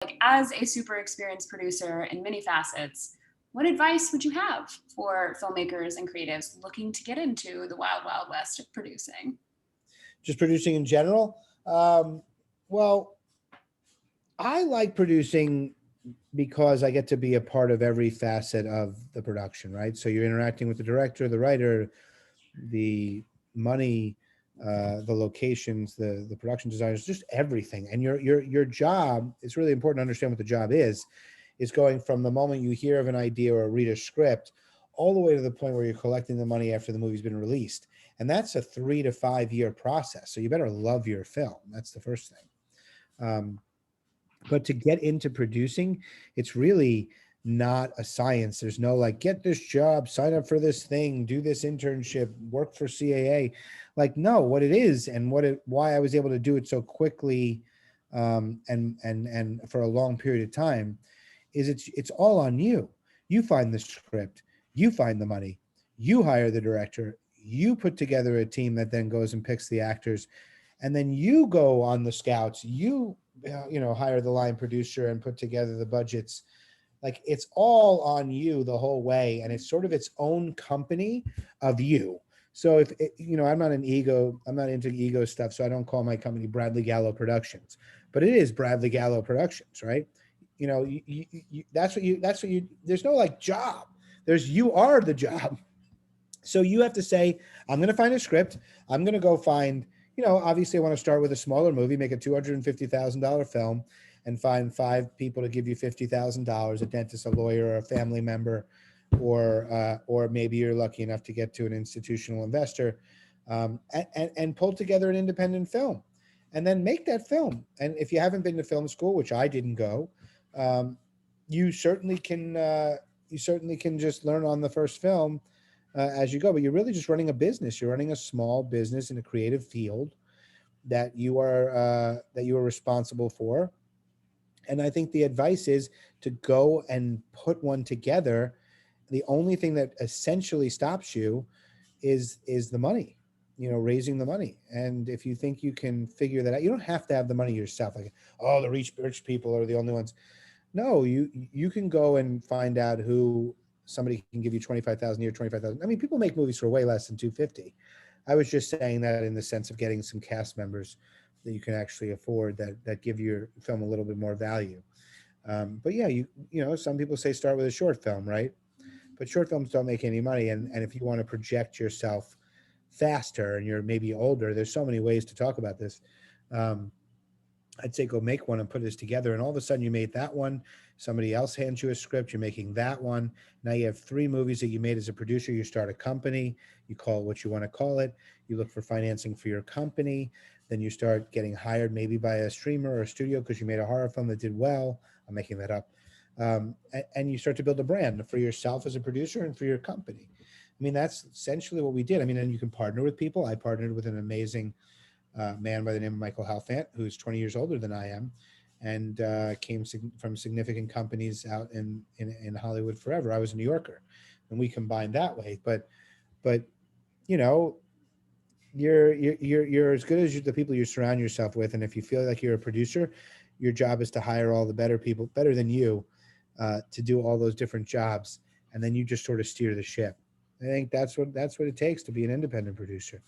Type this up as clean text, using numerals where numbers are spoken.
like, as a super experienced producer in many facets, what advice would you have for filmmakers and creatives looking to get into the wild, wild west of producing? Just producing in general. Well, I like producing because I get to be a part of every facet of the production, right? So you're interacting with the director, the writer, the money, the locations, the production designers, just everything. And your job, it's really important to understand what the job is going from the moment you hear of an idea or read a script all the way to the point where you're collecting the money after the movie's been released. And that's a 3 to 5 year process. So you better love your film. That's the first thing. But to get into producing, it's really not a science. There's no like, get this job, sign up for this thing, do this internship, work for CAA. Like, no, what it is and why I was able to do it so quickly, and for a long period of time, is it's all on you. You find the script, you find the money, you hire the director, you put together a team that then goes and picks the actors, and then you go on the scouts, hire the line producer and put together the budgets. Like, it's all on you the whole way, and it's sort of its own company of you. So if I'm not into ego stuff, so I don't call my company Bradley Gallo Productions, but it is Bradley Gallo Productions, right? That's what you, there's no like job, you are the job. So you have to say, I'm going to find a script. I'm going to go find, obviously I want to start with a smaller movie, make a $250,000 film, and find 5 people to give you $50,000, a dentist, a lawyer, a family member, or maybe you're lucky enough to get to an institutional investor, and pull together an independent film, and then make that film. And if you haven't been to film school, which I didn't go, you certainly can just learn on the first film as you go. But you're really just running a business. You're running a small business in a creative field that you are responsible for. And I think the advice is to go and put one together. The only thing that essentially stops you is the money, raising the money. And if you think you can figure that out, you don't have to have the money yourself. Like, oh, the rich people are the only ones. No, you can go and find out who somebody can give you 25,000 a year, 25,000. I mean, people make movies for way less than 250. I was just saying that in the sense of getting some cast members that you can actually afford, that give your film a little bit more value. But yeah, some people say start with a short film, right? But short films don't make any money. And if you want to project yourself faster and you're maybe older, there's so many ways to talk about this. I'd say go make one and put this together. And all of a sudden you made that one. Somebody else hands you a script. You're making that one. Now you have 3 movies that you made as a producer. You start a company. You call it what you want to call it. You look for financing for your company. Then you start getting hired maybe by a streamer or a studio because you made a horror film that did well. I'm making that up. And you start to build a brand for yourself as a producer and for your company. I mean, that's essentially what we did. I mean, and you can partner with people. I partnered with an amazing man by the name of Michael Halfant, who's 20 years older than I am, and came from significant companies out in Hollywood forever. I was a New Yorker, and we combined that way. But you're as good as the people you surround yourself with. And if you feel like you're a producer, your job is to hire all the better people, better than you, to do all those different jobs, and then you just sort of steer the ship. I think that's what it takes to be an independent producer.